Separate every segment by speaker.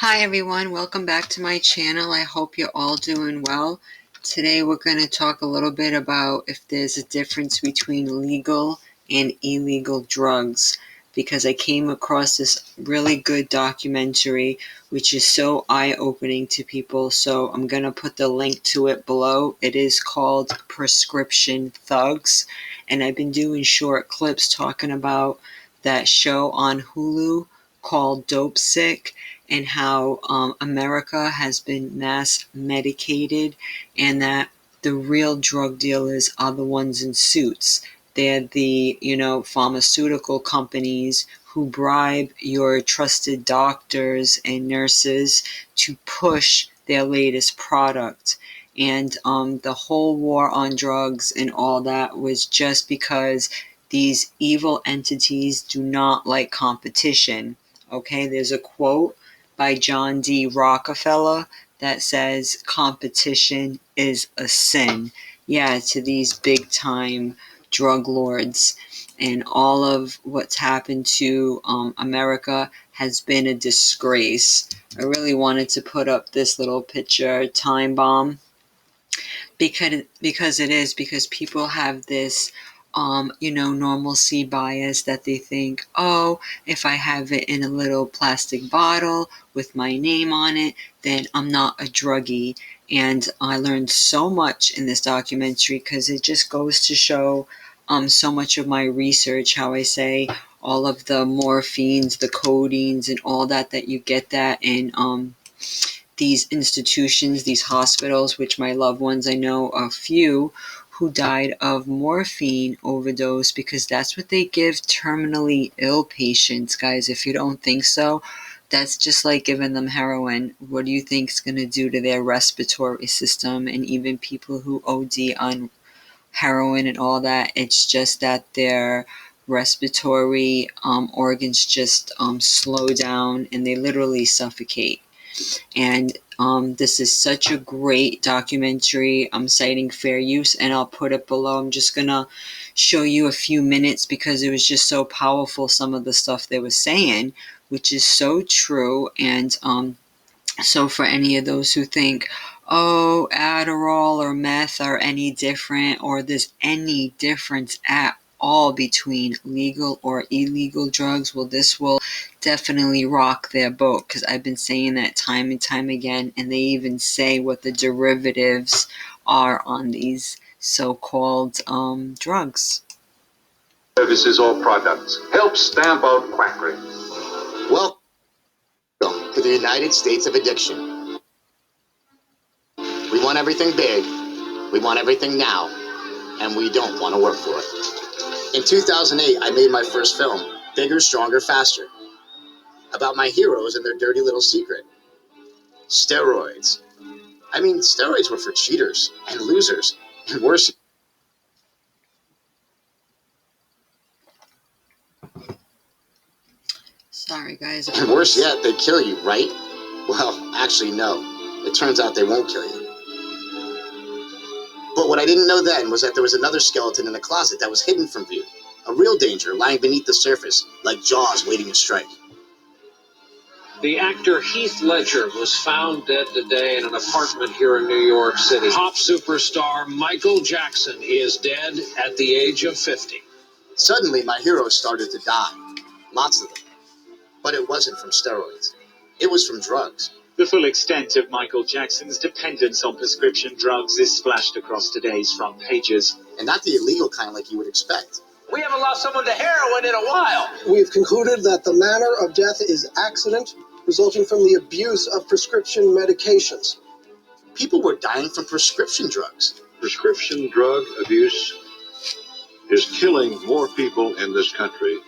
Speaker 1: Hi everyone, welcome back to my channel. I hope you're all doing well. Today we're going to talk a little bit about if there's a difference between legal and illegal drugs, because I came across this really good documentary which is so eye-opening to people, so I'm going to put the link to it below. It is called Prescription Thugs, and I've been doing short clips talking about that show on Hulu called Dope Sick, and how America has been mass medicated, and that the real drug dealers are the ones in suits. They're the, pharmaceutical companies who bribe your trusted doctors and nurses to push their latest product. And the whole war on drugs and all that was just because these evil entities do not like competition. Okay, there's a quote by John D. Rockefeller that says competition is a sin. Yeah, to these big time drug lords. And all of what's happened to America has been a disgrace. I really wanted to put up this little picture, time bomb, because people have this normalcy bias that they think, oh, if I have it in a little plastic bottle with my name on it, then I'm not a druggie. And I learned so much in this documentary because it just goes to show so much of my research, how I say all of the morphines, the codeines, and all that you get that in these institutions, these hospitals, which my loved ones, I know a few who died of morphine overdose, because that's what they give terminally ill patients, guys. If you don't think so, that's just like giving them heroin. What do you think it's going to do to their respiratory system? And even people who OD on heroin and all that, it's just that their respiratory organs just slow down and they literally suffocate. And this is such a great documentary. I'm citing fair use, and I'll put it below. I'm just going to show you a few minutes because it was just so powerful, some of the stuff they were saying, which is so true. And so for any of those who think, oh, Adderall or meth are any different, or there's any difference at all between legal or illegal drugs, well, this will definitely rock their boat, because I've been saying that time and time again, and they even say what the derivatives are on these so-called drugs.
Speaker 2: Services or products help stamp out quackery.
Speaker 3: Welcome to the United States of Addiction. We want everything big, we want everything now, and we don't want to work for it. In 2008, I made my first film, Bigger, Stronger, Faster, about my heroes and their dirty little secret. Steroids. I mean, steroids were for cheaters and losers, and worse.
Speaker 1: Sorry, guys.
Speaker 3: And worse yet, they kill you, right? Well, actually, no. It turns out they won't kill you. But what I didn't know then was that there was another skeleton in the closet that was hidden from view. A real danger lying beneath the surface, like jaws waiting to strike.
Speaker 4: The actor Heath Ledger was found dead today in an apartment here in New York City. Pop superstar Michael Jackson is dead at the age of 50.
Speaker 3: Suddenly, my heroes started to die. Lots of them. But it wasn't from steroids. It was from drugs.
Speaker 5: The full extent of Michael Jackson's dependence on prescription drugs is splashed across today's front pages.
Speaker 3: And not the illegal kind like you would expect.
Speaker 6: We haven't lost someone to heroin in a while.
Speaker 7: We've concluded that the manner of death is accident resulting from the abuse of prescription medications.
Speaker 3: People were dying from prescription drugs.
Speaker 2: Prescription drug abuse is killing more people in this country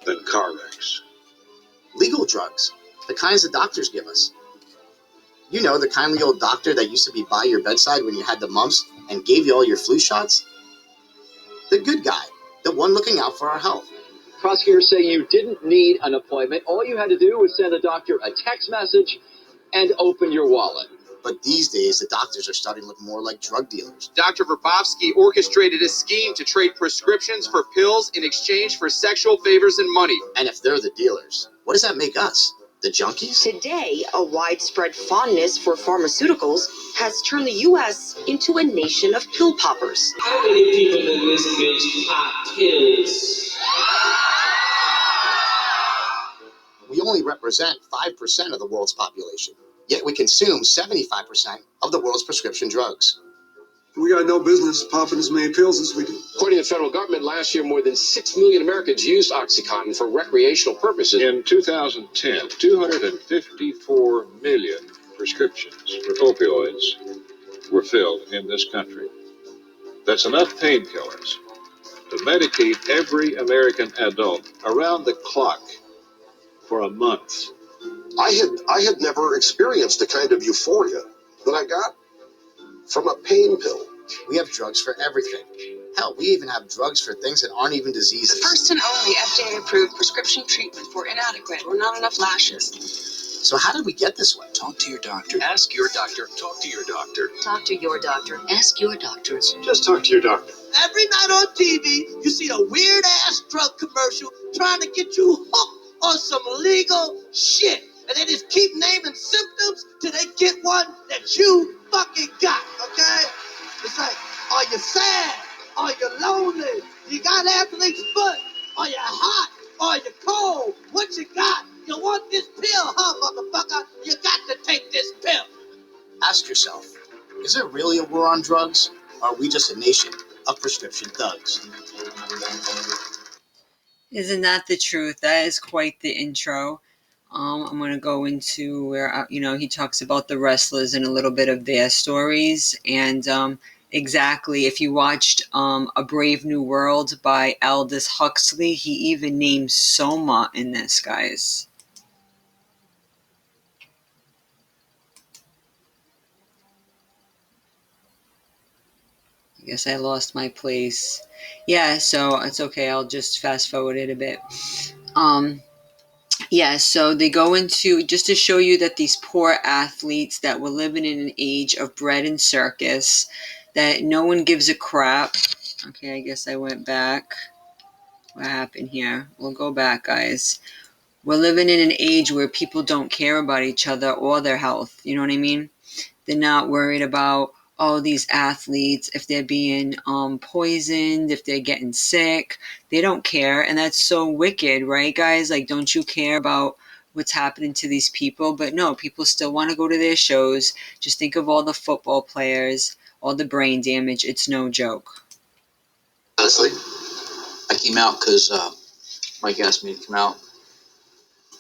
Speaker 2: than car wrecks.
Speaker 3: Legal drugs, the kinds the doctors give us. You know, the kindly old doctor that used to be by your bedside when you had the mumps and gave you all your flu shots? The good guy, the one looking out for our health.
Speaker 8: Prosecutors say you didn't need an appointment. All you had to do was send the doctor a text message and open your wallet.
Speaker 3: But these days, the doctors are starting to look more like drug dealers.
Speaker 9: Dr. Verbovsky orchestrated a scheme to trade prescriptions for pills in exchange for sexual favors and money.
Speaker 3: And if they're the dealers, what does that make us? The junkies?
Speaker 10: Today, a widespread fondness for pharmaceuticals has turned the U.S. into a nation of pill poppers.
Speaker 4: How many people in this bitch pop pills?
Speaker 3: We only represent 5% of the world's population, yet we consume 75% of the world's prescription drugs.
Speaker 11: We got no business popping as many pills as we do.
Speaker 9: According to the federal government, last year more than 6 million Americans used OxyContin for recreational purposes.
Speaker 2: In 2010, 254 million prescriptions for opioids were filled in this country. That's enough painkillers to medicate every American adult around the clock for a month.
Speaker 11: I had never experienced the kind of euphoria that I got from a pain pill.
Speaker 3: We have drugs for everything. Hell, we even have drugs for things that aren't even diseases.
Speaker 10: The first and only FDA-approved prescription treatment for inadequate or not enough lashes.
Speaker 3: So how did we get this way?
Speaker 12: Talk to your doctor. Ask your doctor. Talk to your doctor.
Speaker 10: Talk to your doctor. Ask your doctor.
Speaker 11: Just talk to your doctor.
Speaker 6: Every night on TV, you see a weird-ass drug commercial trying to get you hooked on some legal shit. And they just keep naming symptoms till they get one that you fucking got, okay? It's like, are you sad? Are you lonely? You got athlete's foot? Are you hot? Are you cold? What you got? You want this pill, huh, motherfucker? You got to take this pill.
Speaker 3: Ask yourself, is it really a war on drugs? Or are we just a nation of prescription thugs?
Speaker 1: Isn't that the truth? That is quite the intro. I'm going to go into where, he talks about the wrestlers and a little bit of their stories. And exactly, if you watched A Brave New World by Aldous Huxley, he even named Soma in this, guys. I guess I lost my place. Yeah, so it's okay. I'll just fast forward it a bit. Yeah, so they go into, just to show you that these poor athletes that were living in an age of bread and circus, that no one gives a crap. Okay, I guess I went back. What happened here? We'll go back, guys. We're living in an age where people don't care about each other or their health. You know what I mean? They're not worried about, these athletes, if they're being poisoned, if they're getting sick. They don't care. And that's so wicked, right, guys? Like, don't you care about what's happening to these people? But no, people still want to go to their shows. Just think of all the football players, all the brain damage. It's no joke.
Speaker 12: Honestly, I came out because Mike asked me to come out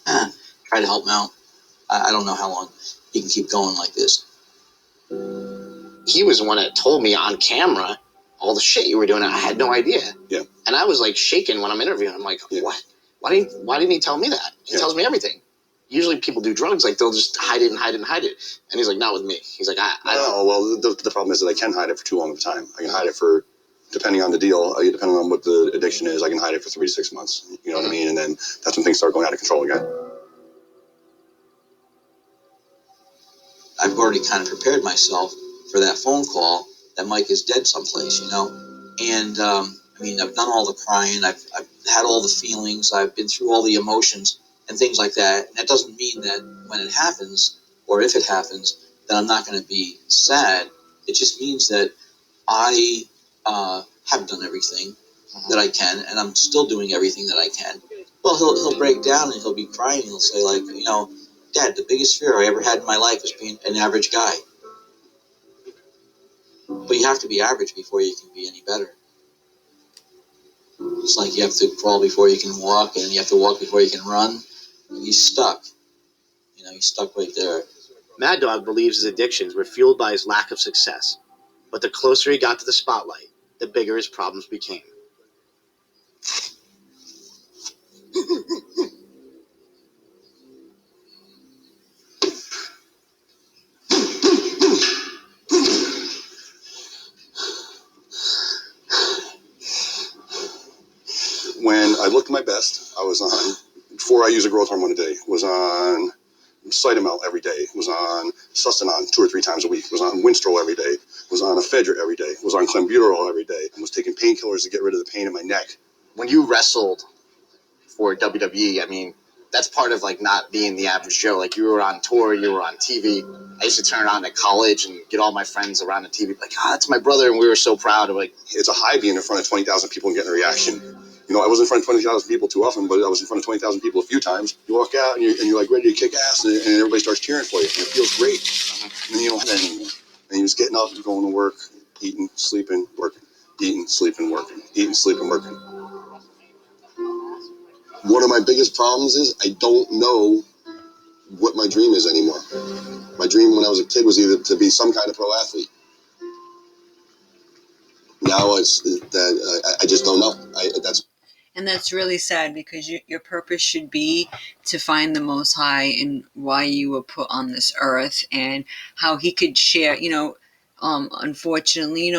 Speaker 12: and try to help him out. I don't know how long he can keep going like this.
Speaker 3: He was the one that told me on camera all the shit you were doing. I had no idea.
Speaker 11: Yeah.
Speaker 3: And I was like shaking when I'm interviewing. I'm like, what? Why didn't he tell me that? He tells me everything. Usually people do drugs, like they'll just hide it and hide it and hide it. And he's like, not with me. He's like, I don't.
Speaker 11: Well, the problem is that I can hide it for too long of a time. I can hide it for, depending on the deal, depending on what the addiction is, I can hide it for 3 to 6 months. You know what I mean? And then that's when things start going out of control again.
Speaker 12: I've already kind of prepared myself for that phone call that Mike is dead someplace, And, I've done all the crying. I've had all the feelings. I've been through all the emotions and things like that. And that doesn't mean that when it happens, or if it happens, that I'm not going to be sad. It just means that I have done everything that I can, and I'm still doing everything that I can. Well, he'll break down and he'll be crying. He'll say, like, Dad, the biggest fear I ever had in my life is being an average guy. But you have to be average before you can be any better. It's like you have to crawl before you can walk, and you have to walk before you can run. And he's stuck. He's stuck right there.
Speaker 3: Mad Dog believes his addictions were fueled by his lack of success. But the closer he got to the spotlight, the bigger his problems became.
Speaker 11: When I looked my best, I was on, before I use a growth hormone a day, was on Cytomel every day, was on Sustanon 2 or 3 times a week, was on Winstrol every day, was on Ephedra every day, was on Clenbuterol every day, and was taking painkillers to get rid of the pain in my neck.
Speaker 3: When you wrestled for WWE, that's part of like not being the average Joe. Like you were on tour, you were on TV. I used to turn on at college and get all my friends around the TV like, oh, that's my brother, and we were so proud of like.
Speaker 11: It's a high being in front of 20,000 people and getting a reaction. You know, I wasn't in front of 20,000 people too often, but I was in front of 20,000 people a few times. You walk out and you're like ready to kick ass, and everybody starts cheering for you. And it feels great. And then you don't have that anymore. And you're just getting up and going to work, eating, sleeping, working, eating, sleeping, working, eating, sleeping, working. One of my biggest problems is I don't know what my dream is anymore. My dream when I was a kid was either to be some kind of pro athlete. Now it's that I just don't know.
Speaker 1: And that's really sad, because your purpose should be to find the Most High and why you were put on this earth, and how he could share, unfortunately,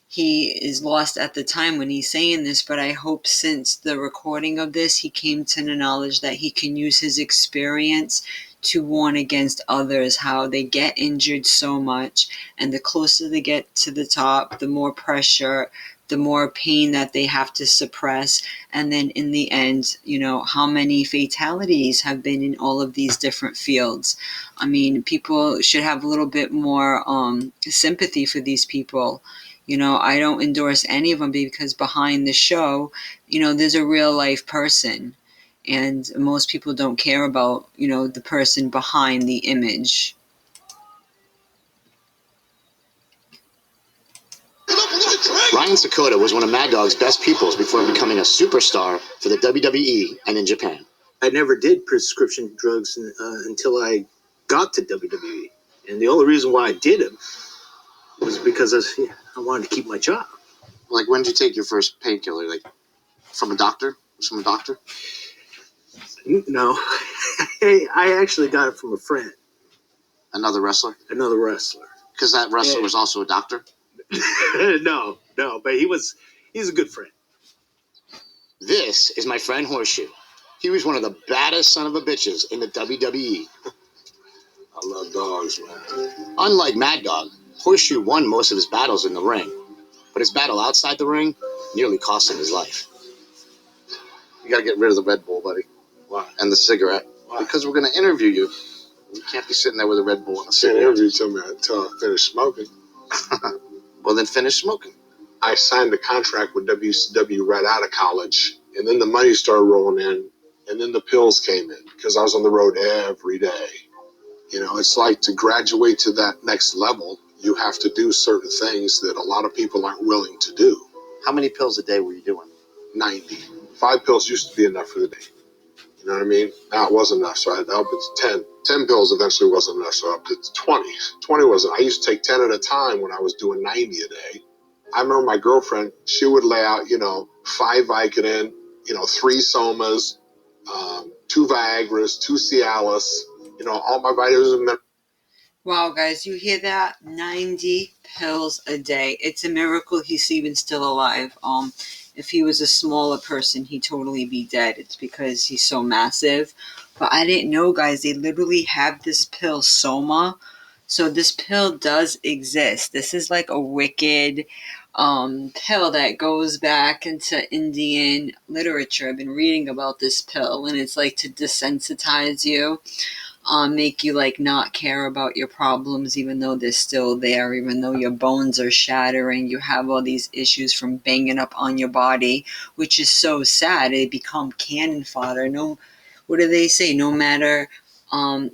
Speaker 1: he is lost at the time when he's saying this, but I hope since the recording of this, he came to the knowledge that he can use his experience to warn against others, how they get injured so much, and the closer they get to the top, the more pressure, the more pain that they have to suppress. And then in the end, how many fatalities have been in all of these different fields. I mean, people should have a little bit more sympathy for these people. I don't endorse any of them, because behind the show, there's a real life person. And most people don't care about, the person behind the image.
Speaker 3: Ryan Sakota was one of Mad Dog's best pupils before becoming a superstar for the WWE and in Japan.
Speaker 6: I never did prescription drugs until I got to WWE. And the only reason why I did them was because I wanted to keep my job.
Speaker 3: Like, when did you take your first painkiller? Like, from a doctor? From a doctor?
Speaker 6: No. I actually got it from a friend.
Speaker 3: Another wrestler?
Speaker 6: Another wrestler.
Speaker 3: Because that wrestler was also a doctor?
Speaker 6: No, but he's a good friend.
Speaker 3: This is my friend Horseshoe. He was one of the baddest son of a bitches in the WWE.
Speaker 11: I love dogs, man.
Speaker 3: Unlike Mad Dog, Horseshoe won most of his battles in the ring, but his battle outside the ring nearly cost him his life. You gotta get rid of the Red Bull, buddy.
Speaker 11: Why?
Speaker 3: And the cigarette.
Speaker 11: Why?
Speaker 3: Because we're gonna interview you. You can't be sitting there with a Red Bull and a
Speaker 11: Can't
Speaker 3: cigarette.
Speaker 11: interview until I finish smoking.
Speaker 3: Well, then finish smoking.
Speaker 11: I signed a contract with WCW right out of college, and then the money started rolling in, and then the pills came in, because I was on the road every day. It's like, to graduate to that next level, you have to do certain things that a lot of people aren't willing to do.
Speaker 3: How many pills a day were you doing?
Speaker 11: 90. 5 pills used to be enough for the day. You know what I mean? Now it wasn't enough, so I had to up it to 10. 10 pills eventually wasn't enough, so I upped it to 20. 20 wasn't. I used to take 10 at a time when I was doing 90 a day. I remember my girlfriend, she would lay out, 5 Vicodin, 3 Somas, 2 Viagras, 2 Cialis, all my vitamins and minerals.
Speaker 1: Wow, guys, you hear that? 90 pills a day. It's a miracle he's even still alive. If he was a smaller person, he'd totally be dead. It's because he's so massive. But I didn't know, guys, they literally have this pill, Soma. So this pill does exist. This is like a wicked pill that goes back into Indian literature. I've been reading about this pill, and it's like to desensitize you. Make you like not care about your problems, even though they're still there, even though your bones are shattering, you have all these issues from banging up on your body, which is so sad. They become cannon fodder. What do they say? No matter, when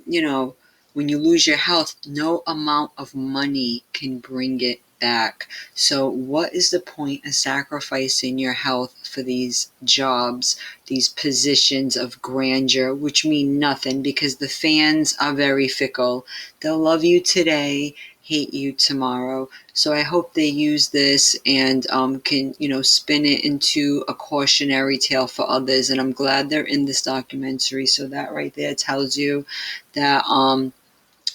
Speaker 1: you lose your health, no amount of money can bring it back. So what is the point of sacrificing your health for these jobs, these positions of grandeur, which mean nothing, because the fans are very fickle. They'll love you today, hate you tomorrow. So I hope they use this and can spin it into a cautionary tale for others. And I'm glad they're in this documentary. So that right there tells you that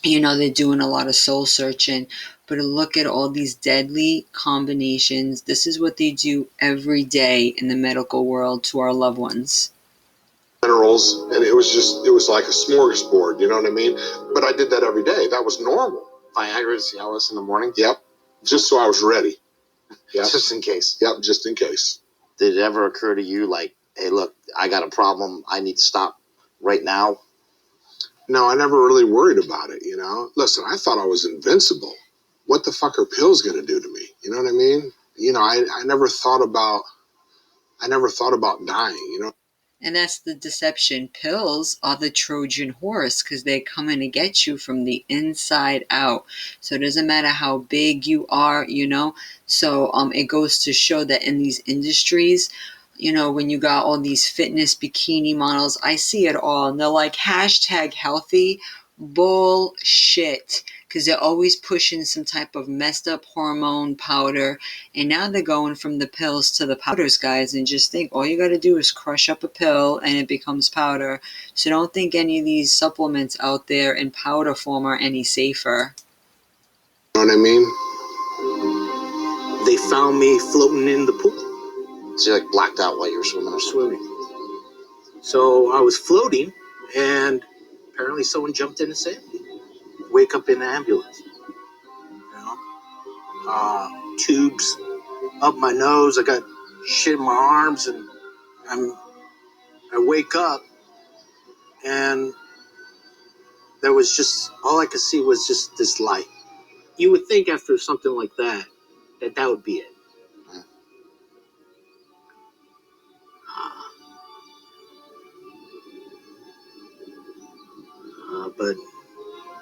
Speaker 1: they're doing a lot of soul searching. But look at all these deadly combinations. This is what they do every day in the medical world to our loved ones.
Speaker 11: Minerals, and it was like a smorgasbord, you know what I mean? But I did that every day. That was normal.
Speaker 3: Viagra and Cialis in the morning?
Speaker 11: Yep. Just so I was ready. Yep.
Speaker 3: Just in case.
Speaker 11: Yep, just in case.
Speaker 3: Did it ever occur to you, like, hey, look, I got a problem. I need to stop right now?
Speaker 13: No, I never really worried about it, you know? Listen, I thought I was invincible. What the fuck are pills gonna do to me? You know what I mean? You know, I never thought about dying, you know?
Speaker 1: And that's the deception. Pills are the Trojan horse because they're coming to get you from the inside out. So it doesn't matter how big you are, you know. So it goes to show that in these industries, you know, when you got all these fitness bikini models, I see it all. And they're like hashtag healthy. Bullshit. Because they're always pushing some type of messed up hormone powder. And now they're going from the pills to the powders, guys. And just think, all you got to do is crush up a pill and it becomes powder. So don't think any of these supplements out there in powder form are any safer.
Speaker 13: You know what I mean?
Speaker 6: They found me floating in the pool.
Speaker 3: So you like blacked out while you were swimming or something?
Speaker 6: So I was floating, and apparently someone jumped in and saved me. Wake up in the ambulance. You know, tubes up my nose. I got shit in my arms, and I wake up, and there was just all I could see was just this light. You would think after something like that would be it. But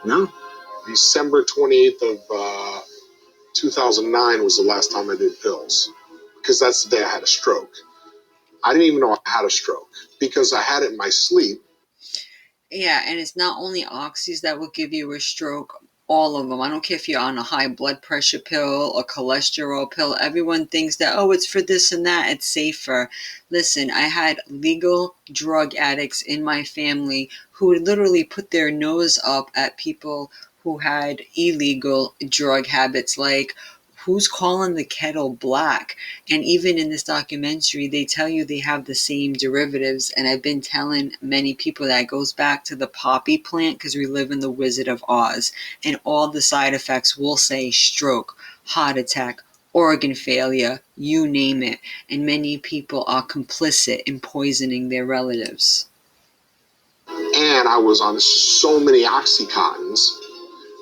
Speaker 6: no.
Speaker 13: December 28th of 2009 was the last time I did pills, because that's the day I had a stroke. I didn't even know I had a stroke because I had it in my sleep.
Speaker 1: Yeah, and it's not only oxys that will give you a stroke. All of them. I don't care if you're on a high blood pressure pill or cholesterol pill. Everyone thinks that, oh, it's for this and that. It's safer. Listen, I had legal drug addicts in my family who would literally put their nose up at people who had illegal drug habits. Like, who's calling the kettle black? And even in this documentary, they tell you they have the same derivatives. And I've been telling many people that goes back to the poppy plant because we live in the Wizard of Oz. And all the side effects will say stroke, heart attack, organ failure, you name it. And many people are complicit in poisoning their relatives.
Speaker 13: And I was on so many Oxycontins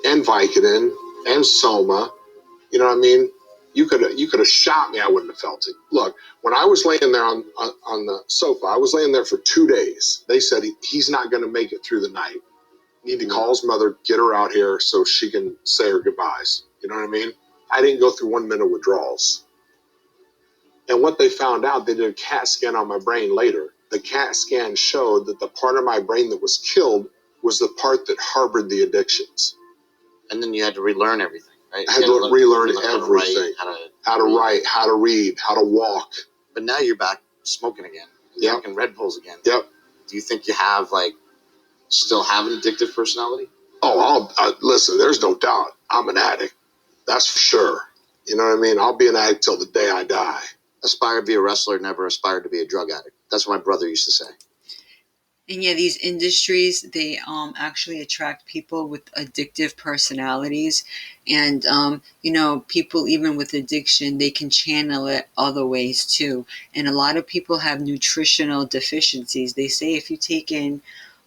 Speaker 13: and Vicodin and Soma. You know what I mean? You could have shot me. I wouldn't have felt it. Look, when I was laying there on the sofa, I was laying there for 2 days. They said he's not going to make it through the night. Need to call his mother, get her out here so she can say her goodbyes. You know what I mean? I didn't go through 1 minute withdrawals. And what they found out, they did a CAT scan on my brain later. The CAT scan showed that the part of my brain that was killed was the part that harbored the addictions.
Speaker 3: And then you had to relearn everything, right?
Speaker 13: I had to relearn everything. How to write, how to read, how to walk.
Speaker 3: But now you're back smoking again.
Speaker 13: Yep.
Speaker 3: Drinking Red Bulls again.
Speaker 13: Yep.
Speaker 3: Do you think you have, still have an addictive personality?
Speaker 13: Oh, listen, there's no doubt. I'm an addict. That's for sure. You know what I mean? I'll be an addict till the day I die.
Speaker 3: Aspire to be a wrestler, never aspired to be a drug addict. That's what my brother used to say.
Speaker 1: And yeah, these industries, they actually attract people with addictive personalities. And, you know, people even with addiction, they can channel it other ways too. And a lot of people have nutritional deficiencies. They say if you take in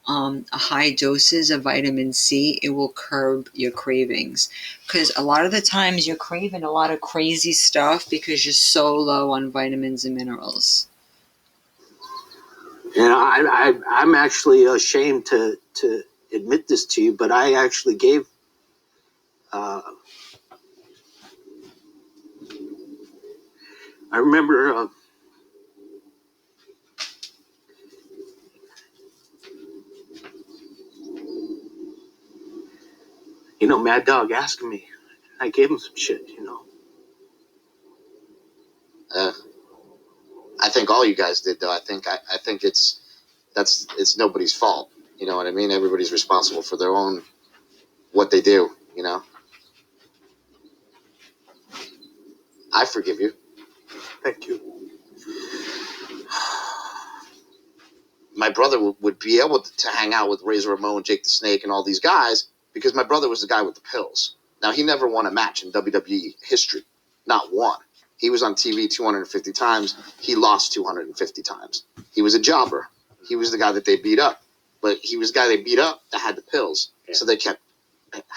Speaker 1: a high doses of vitamin C, it will curb your cravings. Because a lot of the times you're craving a lot of crazy stuff because you're so low on vitamins and minerals.
Speaker 6: And I'm actually ashamed to admit this to you, but I actually gave I remember Mad Dog asking me. I gave him some shit,
Speaker 3: I think all you guys did, though. I think it's nobody's fault. You know what I mean? Everybody's responsible for their own what they do. You know. I forgive you.
Speaker 6: Thank you.
Speaker 3: My brother would be able to hang out with Razor Ramon, Jake the Snake, and all these guys because my brother was the guy with the pills. Now, he never won a match in WWE history. Not one. He was on TV 250 times. He lost 250 times. He was a jobber. He was the guy that they beat up. but he was the guy they beat up that had the pills. Yeah. So they kept,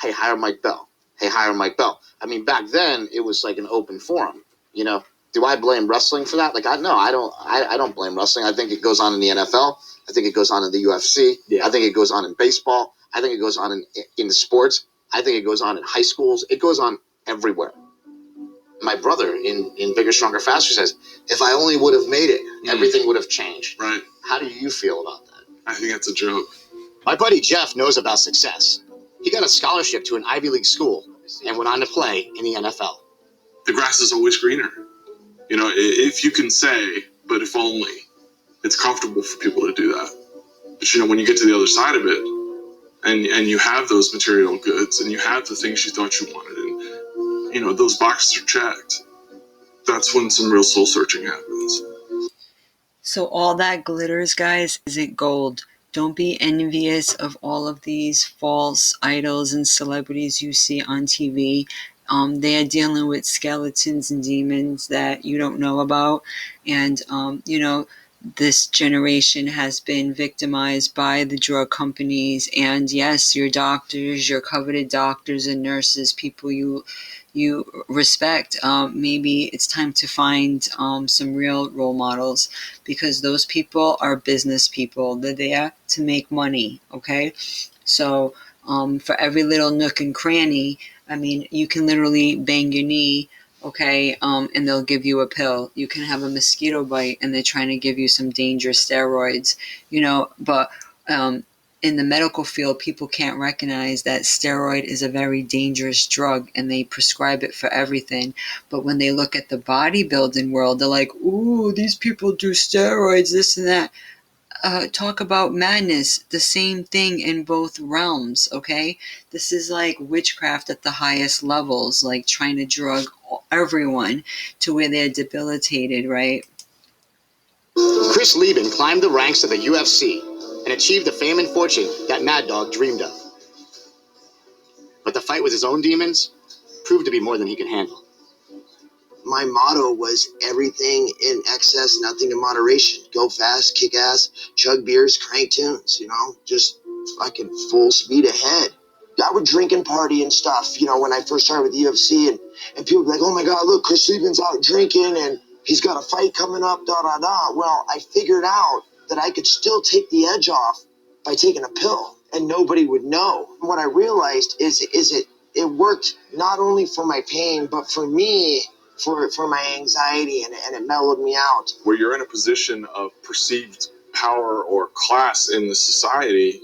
Speaker 3: hey, hire Mike Bell. Hey, hire Mike Bell. I mean, back then it was like an open forum. You know, do I blame wrestling for that? Like, I don't blame wrestling. I think it goes on in the NFL. I think it goes on in the UFC. Yeah. I think it goes on in baseball. I think it goes on in the sports. I think it goes on in high schools. It goes on everywhere. My brother in Bigger, Stronger, Faster says, if I only would have made it, everything would have changed.
Speaker 14: Right.
Speaker 3: How do you feel about that?
Speaker 14: I think that's a joke.
Speaker 3: My buddy Jeff knows about success. He got a scholarship to an Ivy League school and went on to play in the NFL.
Speaker 14: The grass is always greener. You know, if you can say, but if only, it's comfortable for people to do that. But, you know, when you get to the other side of it, and you have those material goods, and you have the things you thought you wanted, and, you know, those boxes are checked, that's when some real soul searching happens.
Speaker 1: So all that glitters, guys, isn't gold. Don't be envious of all of these false idols and celebrities you see on TV. They are dealing with skeletons and demons that you don't know about. And, you know, this generation has been victimized by the drug companies. And yes, your doctors, your coveted doctors and nurses, people you respect, maybe it's time to find some real role models, because those people are business people. They're there to make money, okay? So for every little nook and cranny, I mean, you can literally bang your knee, okay, and they'll give you a pill. You can have a mosquito bite and they're trying to give you some dangerous steroids, you know, but in the medical field, people can't recognize that steroid is a very dangerous drug and they prescribe it for everything. But when they look at the bodybuilding world, they're like, ooh, these people do steroids, this and that. Talk about madness, the same thing in both realms, okay? This is like witchcraft at the highest levels, like trying to drug everyone to where they're debilitated, right?
Speaker 3: Chris Lieben climbed the ranks of the UFC and achieved the fame and fortune that Mad Dog dreamed of. But the fight with his own demons proved to be more than he could handle.
Speaker 15: My motto was everything in excess, nothing in moderation. Go fast, kick ass, chug beers, crank tunes, you know, just fucking full speed ahead. I would drink and party and stuff, you know, when I first started with the UFC, and people would be like, oh my God, look, Chris Lieben's out drinking and he's got a fight coming up, da da da. Well, I figured out that I could still take the edge off by taking a pill and nobody would know. And what I realized is it worked not only for my pain, but for me, for my anxiety, and it mellowed me out.
Speaker 14: Where you're in a position of perceived power or class in the society,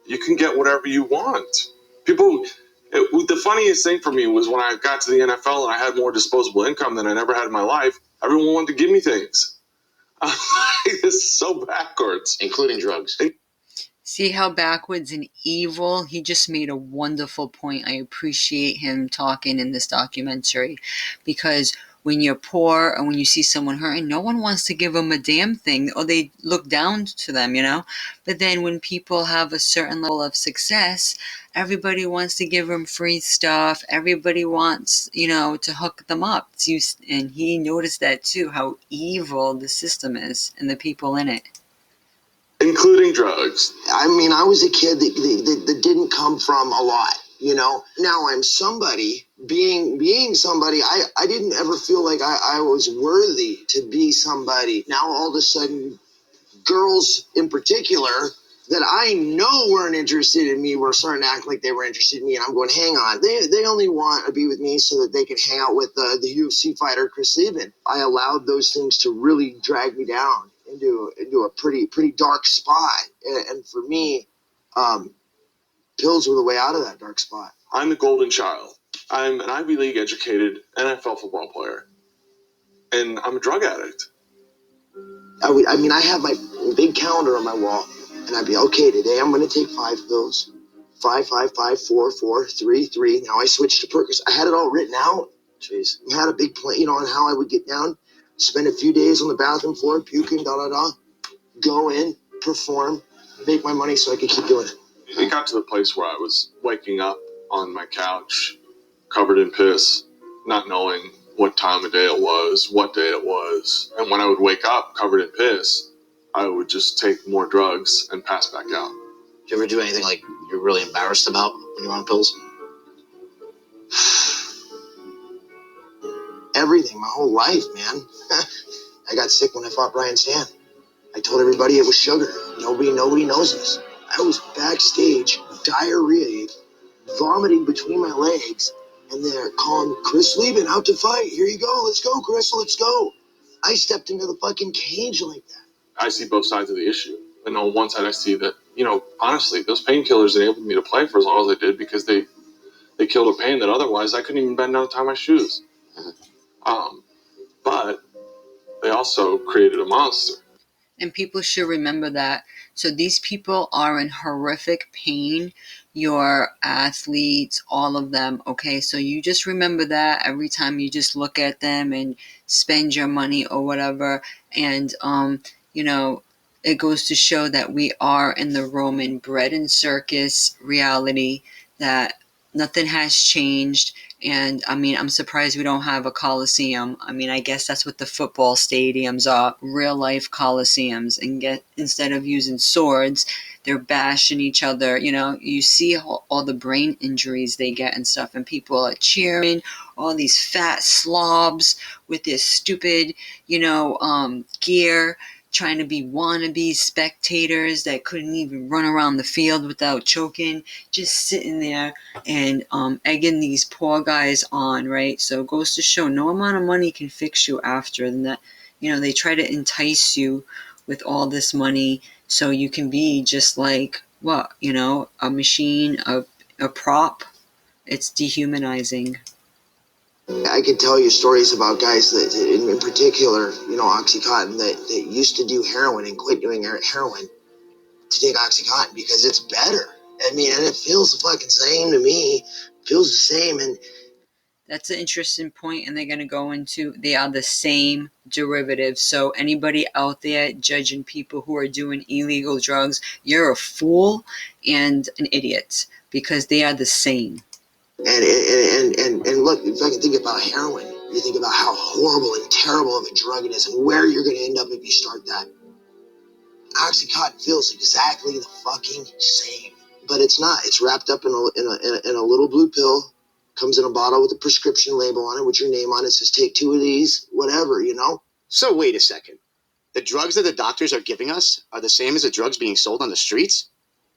Speaker 14: you can get whatever you want. The funniest thing for me was when I got to the NFL and I had more disposable income than I never had in my life, everyone wanted to give me things. It's so backwards.
Speaker 3: Including drugs.
Speaker 1: See how backwards and evil? He just made a wonderful point. I appreciate him talking in this documentary, because when you're poor and when you see someone hurting, no one wants to give them a damn thing, or they look down to them, you know? But then when people have a certain level of success, everybody wants to give them free stuff. Everybody wants, you know, to hook them up. And he noticed that too, how evil the system is and the people in it.
Speaker 14: Including drugs.
Speaker 15: I mean, I was a kid that didn't come from a lot, you know. Now I'm somebody. Being somebody, I didn't ever feel like I was worthy to be somebody. Now all of a sudden, girls in particular that I know weren't interested in me were starting to act like they were interested in me, and I'm going, hang on. They only want to be with me so that they can hang out with the UFC fighter Chris Lieben. I allowed those things to really drag me down into a pretty dark spot, and for me, pills were the way out of that dark spot.
Speaker 14: I'm the golden child. I'm an Ivy League educated NFL football player, and I'm a drug addict.
Speaker 15: I have my big calendar on my wall, and I'd be, okay, today I'm going to take 5 pills. 5, 5, 5, 4, 4, 3, 3. Now I switched to Percocet. I had it all written out. Jeez. I had a big plan, you know, on how I would get down, spend a few days on the bathroom floor, puking, go in, perform, make my money so I could keep doing it.
Speaker 14: It got to the place where I was waking up on my couch, covered in piss, not knowing what time of day it was, what day it was. And when I would wake up covered in piss, I would just take more drugs and pass back out.
Speaker 3: you ever do anything like you're really embarrassed about when you're on pills? Everything, my whole life, man. I got sick when I fought Brian Stan. I told everybody it was sugar. Nobody knows this. I was backstage, diarrhea, vomiting between my legs, and they're calling Chris Lieben out to fight. Here you go. Let's go, Chris. Let's go. I stepped into the fucking cage like that.
Speaker 14: I see both sides of the issue. And on one side, I see that, honestly, those painkillers enabled me to play for as long as I did because they killed a pain that otherwise I couldn't even bend down to tie my shoes. But they also created a monster.
Speaker 1: And people should remember that. So these people are in horrific pain. Your athletes, all of them. Okay, so you just remember that every time you just look at them and spend your money or whatever. And it goes to show that we are in the Roman bread and circus reality, that nothing has changed. And I mean, I'm surprised we don't have a coliseum. I mean, I guess that's what the football stadiums are, real life coliseums. And instead of using swords, they're bashing each other. You see all the brain injuries they get and stuff, and people are cheering. All these fat slobs with this stupid, gear, trying to be wannabe spectators that couldn't even run around the field without choking, just sitting there and egging these poor guys on, right? So it goes to show no amount of money can fix you after. And that, they try to entice you with all this money so you can be just like, what, a machine, a prop. It's dehumanizing.
Speaker 15: I could tell you stories about guys that, in particular, Oxycontin, that used to do heroin and quit doing heroin to take Oxycontin because it's better. I mean, and it feels the fucking same to me. It feels the same. And
Speaker 1: that's an interesting point, and they're going to go into, they are the same derivatives. So anybody out there judging people who are doing illegal drugs, you're a fool and an idiot, because they are the same.
Speaker 15: And look, if I can think about heroin, you think about how horrible and terrible of a drug it is and where you're going to end up if you start that. Oxycontin feels exactly the fucking same, but it's not. It's wrapped up in a little blue pill, comes in a bottle with a prescription label on it with your name on it, says take 2 of these, whatever,
Speaker 3: So wait a second. The drugs that the doctors are giving us are the same as the drugs being sold on the streets?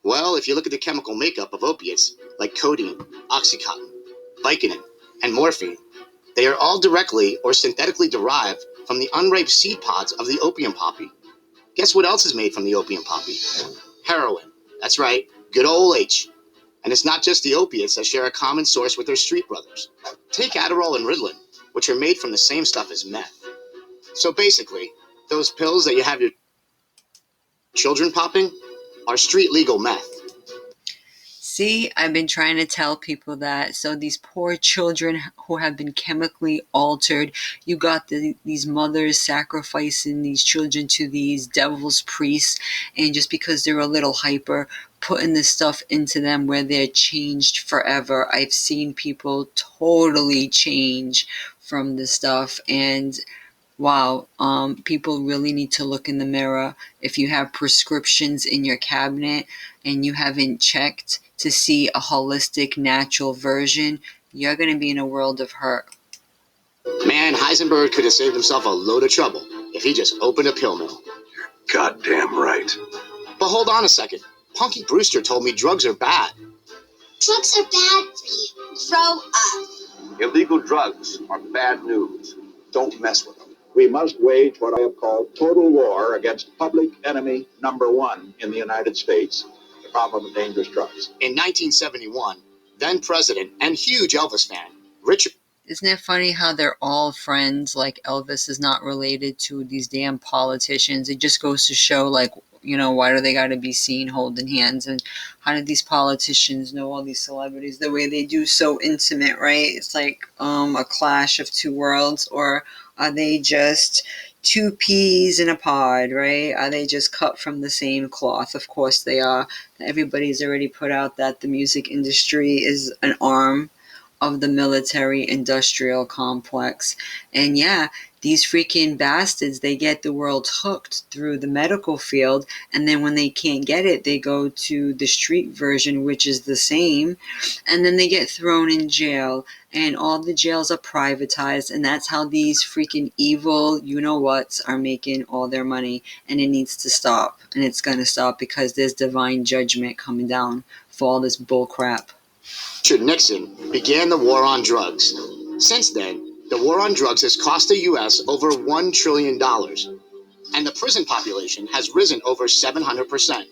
Speaker 3: Well, if you look at the chemical makeup of opiates, like codeine, Oxycontin, Vicodin, and morphine, they are all directly or synthetically derived from the unripe seed pods of the opium poppy. Guess what else is made from the opium poppy? Heroin. That's right, good old H. And it's not just the opiates that share a common source with their street brothers. Take Adderall and Ritalin, which are made from the same stuff as meth. So basically, those pills that you have your children popping are street legal meth.
Speaker 1: See, I've been trying to tell people that. So these poor children who have been chemically altered, you got these mothers sacrificing these children to these devil's priests, and just because they're a little hyper, putting this stuff into them where they're changed forever. I've seen people totally change from this stuff, and wow, people really need to look in the mirror. If you have prescriptions in your cabinet and you haven't checked to see a holistic, natural version, you're going to be in a world of hurt.
Speaker 3: Man, Heisenberg could have saved himself a load of trouble if he just opened a pill mill.
Speaker 16: Goddamn right.
Speaker 3: But hold on a second. Punky Brewster told me drugs are bad.
Speaker 17: Drugs are bad for you. Grow up.
Speaker 16: Illegal drugs are bad news. Don't mess with them.
Speaker 18: We must wage what I have called total war against public enemy number one in the United States, the problem of dangerous drugs.
Speaker 3: In 1971, then president and huge Elvis fan, Richard.
Speaker 1: Isn't it funny how they're all friends? Like Elvis is not related to these damn politicians. It just goes to show, like, why do they got to be seen holding hands? And how did these politicians know all these celebrities the way they do, so intimate, right? It's like a clash of two worlds. Or are they just two peas in a pod, right? Are they just cut from the same cloth? Of course they are. Everybody's already put out that the music industry is an arm of the military industrial complex. And yeah, these freaking bastards, they get the world hooked through the medical field, and then when they can't get it, they go to the street version, which is the same, and then they get thrown in jail, and all the jails are privatized, and that's how these freaking evil you-know-whats are making all their money, and it needs to stop, and it's gonna stop because there's divine judgment coming down for all this bull crap.
Speaker 3: Richard Nixon began the war on drugs. Since then, the war on drugs has cost the U.S. over $1 trillion, and the prison population has risen over 700%.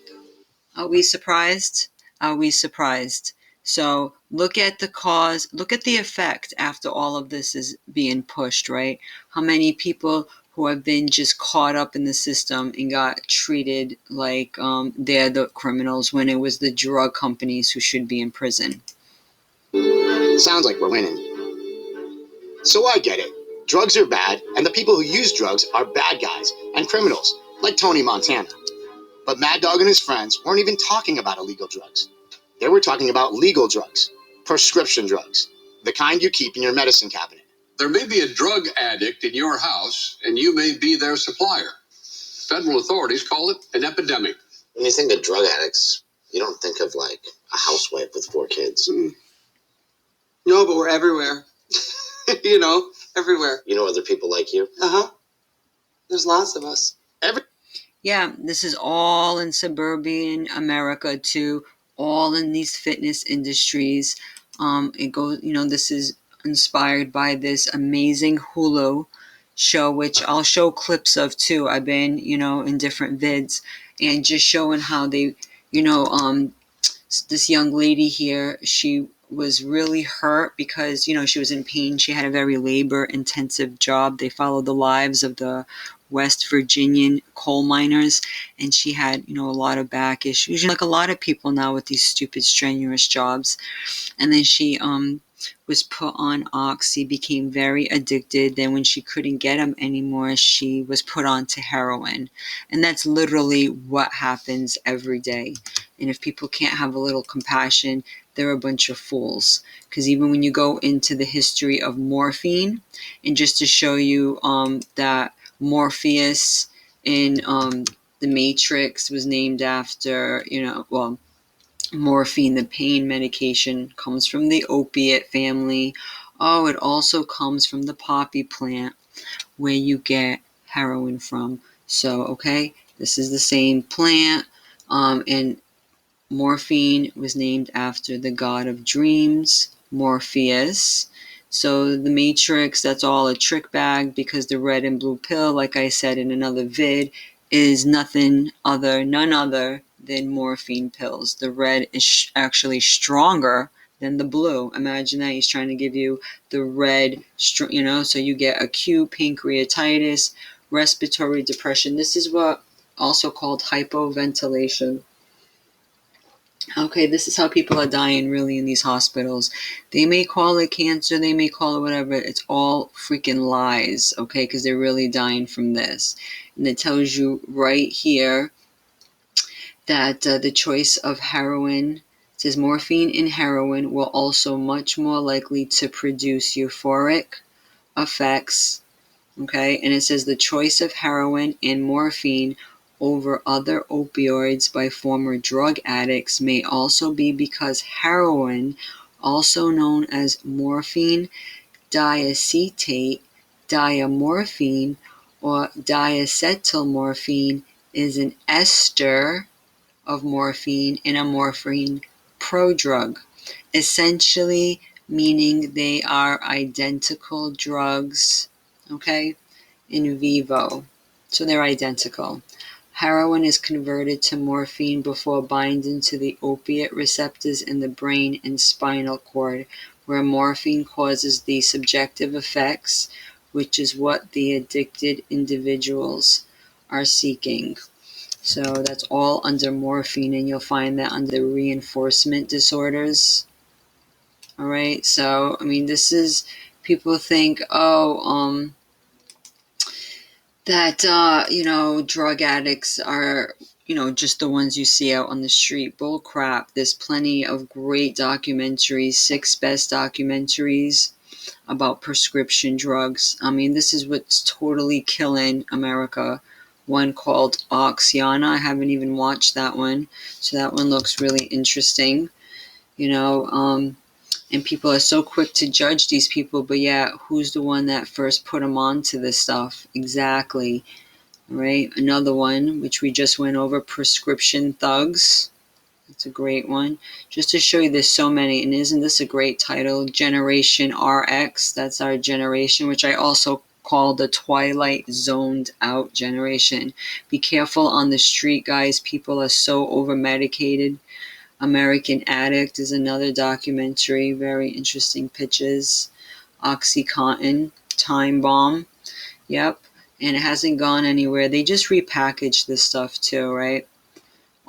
Speaker 1: Are we surprised? Are we surprised? So look at the cause, look at the effect after all of this is being pushed, right? How many people who have been just caught up in the system and got treated like they're the criminals when it was the drug companies who should be in prison.
Speaker 3: Sounds like we're winning. So I get it. Drugs are bad, and the people who use drugs are bad guys and criminals, like Tony Montana. But Mad Dog and his friends weren't even talking about illegal drugs. They were talking about legal drugs, prescription drugs, the kind you keep in your medicine cabinet.
Speaker 9: There may be a drug addict in your house, and you may be their supplier. Federal authorities call it an epidemic.
Speaker 15: When you think of drug addicts, you don't think of like a housewife with 4 kids.
Speaker 6: No, but we're everywhere. You know, everywhere.
Speaker 15: You know other people like you?
Speaker 6: Uh-huh. There's lots of us.
Speaker 1: Yeah, this is all in suburban America too, all in these fitness industries. It goes, this is inspired by this amazing Hulu show, which I'll show clips of too. I've been, in different vids and just showing how they, this young lady here, she was really hurt because, she was in pain. She had a very labor-intensive job. They followed the lives of the West Virginian coal miners, and she had, a lot of back issues, like a lot of people now with these stupid, strenuous jobs. And then she was put on oxy, became very addicted. Then when she couldn't get them anymore, she was put onto heroin. And that's literally what happens every day. And if people can't have a little compassion, they're a bunch of fools. Because even when you go into the history of morphine, and just to show you that Morpheus in the Matrix was named after, morphine, the pain medication, comes from the opiate family. Oh, it also comes from the poppy plant where you get heroin from. So, okay, this is the same plant. And morphine was named after the god of dreams, Morpheus. So the Matrix, that's all a trick bag, because the red and blue pill, like I said in another vid, is none other than morphine pills. The red is actually stronger than the blue. Imagine that. He's trying to give you the red, so you get acute pancreatitis, respiratory depression. This is what also called hypoventilation. Okay, this is how people are dying really in these hospitals. They may call it cancer, they may call it whatever. It's all freaking lies, okay, because they're really dying from this. And it tells you right here that the choice of heroin, it says morphine and heroin will also much more likely to produce euphoric effects. Okay, and it says the choice of heroin and morphine over other opioids by former drug addicts may also be because heroin, also known as morphine diacetate, diamorphine, or diacetylmorphine, is an ester of morphine and a morphine prodrug, essentially meaning they are identical drugs, okay, in vivo. So they're identical. Heroin is converted to morphine before binding to the opiate receptors in the brain and spinal cord, where morphine causes the subjective effects, which is what the addicted individuals are seeking. So that's all under morphine, and you'll find that under reinforcement disorders. All right, so this is, people think, that drug addicts are just the ones you see out on the street. Bull crap. There's plenty of great documentaries, 6 best documentaries about prescription drugs. I mean, this is what's totally killing America. One called Oxiana. I haven't even watched that one, so that one looks really interesting. And people are so quick to judge these people, but yeah, who's the one that first put them on to this stuff? Exactly. Right? Another one, which we just went over, Prescription Thugs. It's a great one. Just to show you there's so many, and isn't this a great title? Generation RX, that's our generation, which I also call the Twilight Zoned Out generation. Be careful on the street, guys. People are so over-medicated. American Addict is another documentary. Very interesting pictures. OxyContin, Time Bomb. Yep. And it hasn't gone anywhere. They just repackaged this stuff too, right?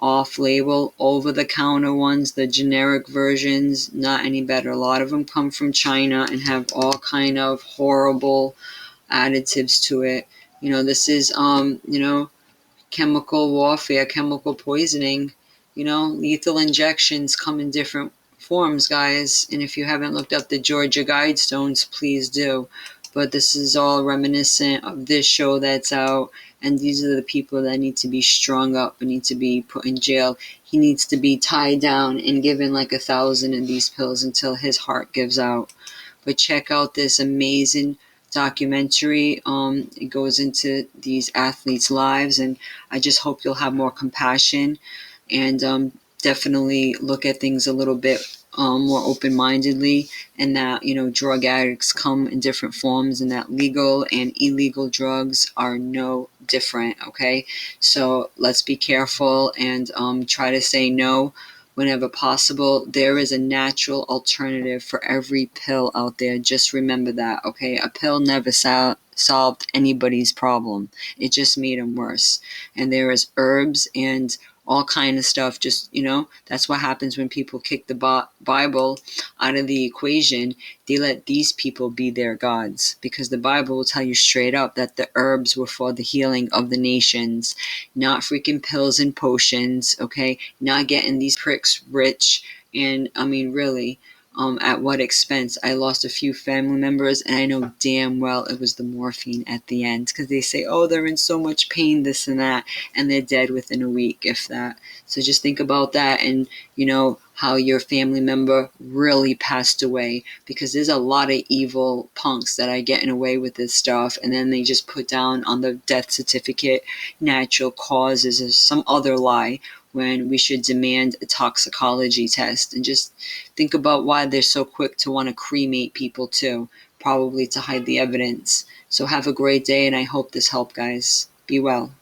Speaker 1: Off-label, over-the-counter ones, the generic versions, not any better. A lot of them come from China and have all kind of horrible additives to it. This is, chemical warfare, chemical poisoning. Lethal injections come in different forms, guys. And if you haven't looked up the Georgia Guidestones, please do. But this is all reminiscent of this show that's out. And these are the people that need to be strung up and need to be put in jail. He needs to be tied down and given like 1,000 of these pills until his heart gives out. But check out this amazing documentary. It goes into these athletes' lives, and I just hope you'll have more compassion and definitely look at things a little bit more open-mindedly, and that drug addicts come in different forms, and that legal and illegal drugs are no different. Okay, so let's be careful and try to say no whenever possible. There is a natural alternative for every pill out there. Just remember that, okay? A pill never solved anybody's problem. It just made them worse. And there is herbs and all kind of stuff. Just, that's what happens when people kick the Bible out of the equation. They let these people be their gods, because the Bible will tell you straight up that the herbs were for the healing of the nations, not freaking pills and potions, okay? Not getting these pricks rich. And I mean, really, at what expense? I lost a few family members, and I know damn well it was the morphine at the end, because they say, oh, they're in so much pain, this and that, and they're dead within a week, if that. So just think about that, and how your family member really passed away, because there's a lot of evil punks that are getting away with this stuff, and then they just put down on the death certificate natural causes or some other lie, when we should demand a toxicology test. And just think about why they're so quick to want to cremate people too, probably to hide the evidence. So have a great day, and I hope this helped, guys. Be well.